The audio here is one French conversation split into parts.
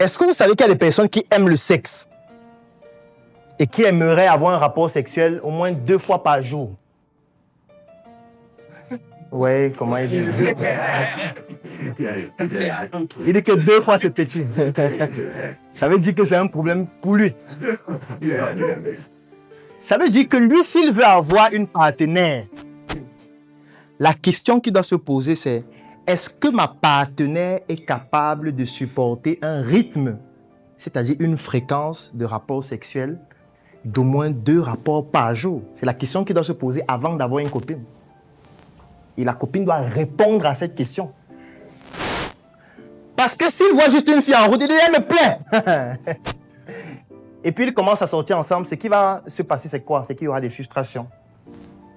Est-ce que vous savez qu'il y a des personnes qui aiment le sexe et qui aimeraient avoir un rapport sexuel au moins 2 fois par jour? Ouais, comment il dit? Il dit que 2 fois c'est petit. Ça veut dire que c'est un problème pour lui. Ça veut dire que lui, s'il veut avoir une partenaire, la question qu'il doit se poser, c'est: est-ce que ma partenaire est capable de supporter un rythme, c'est-à-dire une fréquence de rapport sexuel d'au moins 2 rapports par jour? C'est la question qu'il doit se poser avant d'avoir une copine. Et la copine doit répondre à cette question. Parce que s'il voit juste une fille en route, il dit: elle me plaît. Et puis il commence à sortir ensemble. Ce qui va se passer, c'est quoi? C'est qu'il y aura des frustrations.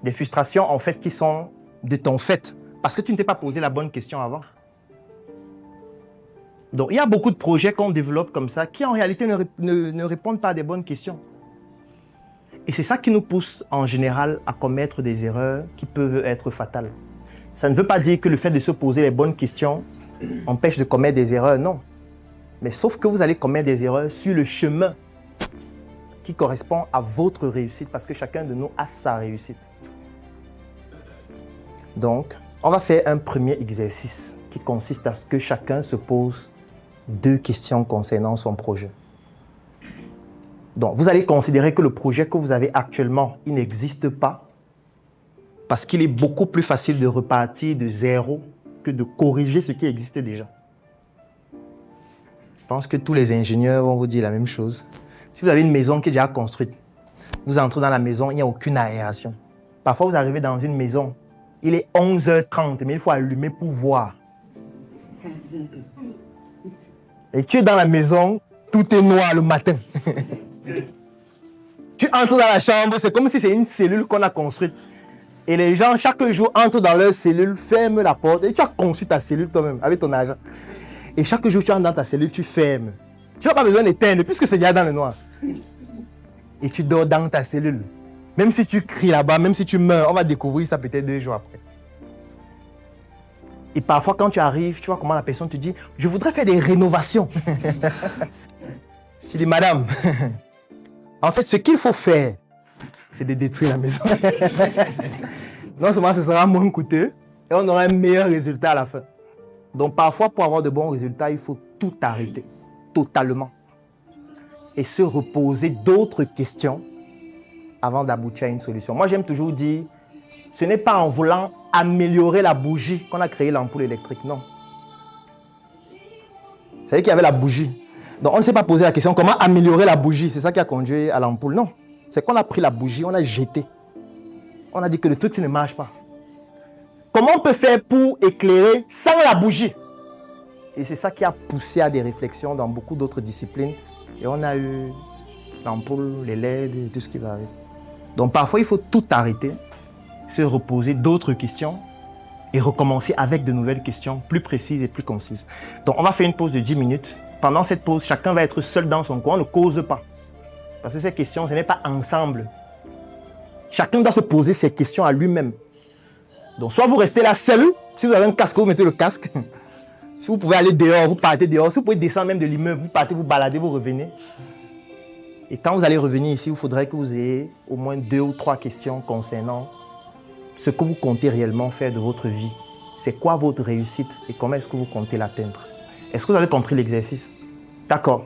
Des frustrations, en fait, qui sont de ton fait. Parce que tu ne t'es pas posé la bonne question avant. Donc, il y a beaucoup de projets qu'on développe comme ça qui, en réalité, ne répondent pas à des bonnes questions. Et c'est ça qui nous pousse, en général, à commettre des erreurs qui peuvent être fatales. Ça ne veut pas dire que le fait de se poser les bonnes questions empêche de commettre des erreurs, non. Mais sauf que vous allez commettre des erreurs sur le chemin qui correspond à votre réussite, parce que chacun de nous a sa réussite. Donc, on va faire un premier exercice qui consiste à ce que chacun se pose 2 questions concernant son projet. Donc, vous allez considérer que le projet que vous avez actuellement, il n'existe pas, parce qu'il est beaucoup plus facile de repartir de zéro que de corriger ce qui existe déjà. Je pense que tous les ingénieurs vont vous dire la même chose. Si vous avez une maison qui est déjà construite, vous entrez dans la maison, il n'y a aucune aération. Parfois, vous arrivez dans une maison, il est 11h30, mais il faut allumer pour voir. Et tu es dans la maison, tout est noir le matin. Tu entres dans la chambre, c'est comme si c'est une cellule qu'on a construite. Et les gens, chaque jour, entrent dans leur cellule, ferment la porte. Et tu as construit ta cellule toi-même, avec ton argent. Et chaque jour, tu entres dans ta cellule, tu fermes. Tu n'as pas besoin d'éteindre, puisque c'est déjà dans le noir. Et tu dors dans ta cellule. Même si tu cries là-bas, même si tu meurs, on va découvrir ça peut-être 2 jours après. Et parfois, quand tu arrives, tu vois comment la personne te dit: je voudrais faire des rénovations. Tu dis: madame, en fait, ce qu'il faut faire, c'est de détruire la maison. Non seulement ce sera moins coûteux, et on aura un meilleur résultat à la fin. Donc parfois, pour avoir de bons résultats, il faut tout arrêter, totalement. Et se reposer d'autres questions avant d'aboutir à une solution. Moi, j'aime toujours dire, ce n'est pas en voulant améliorer la bougie qu'on a créé l'ampoule électrique, non. Vous savez qu'il y avait la bougie. Donc on ne s'est pas posé la question comment améliorer la bougie, c'est ça qui a conduit à l'ampoule, non. C'est qu'on a pris la bougie, on l'a jetée. On a dit que le truc ne marche pas. Comment on peut faire pour éclairer sans la bougie? Et c'est ça qui a poussé à des réflexions dans beaucoup d'autres disciplines. Et on a eu l'ampoule, les LED et tout ce qui va avec. Donc parfois, il faut tout arrêter, se reposer d'autres questions et recommencer avec de nouvelles questions plus précises et plus concises. Donc on va faire une pause de 10 minutes. Pendant cette pause, chacun va être seul dans son coin, on ne cause pas. Parce que ces questions, ce n'est pas ensemble. Chacun doit se poser ses questions à lui-même. Donc, soit vous restez là seul, si vous avez un casque, vous mettez le casque. Si vous pouvez aller dehors, vous partez dehors. Si vous pouvez descendre même de l'immeuble, vous partez, vous baladez, vous revenez. Et quand vous allez revenir ici, il faudrait que vous ayez au moins 2 ou 3 questions concernant ce que vous comptez réellement faire de votre vie. C'est quoi votre réussite et comment est-ce que vous comptez l'atteindre? Est-ce que vous avez compris l'exercice? D'accord.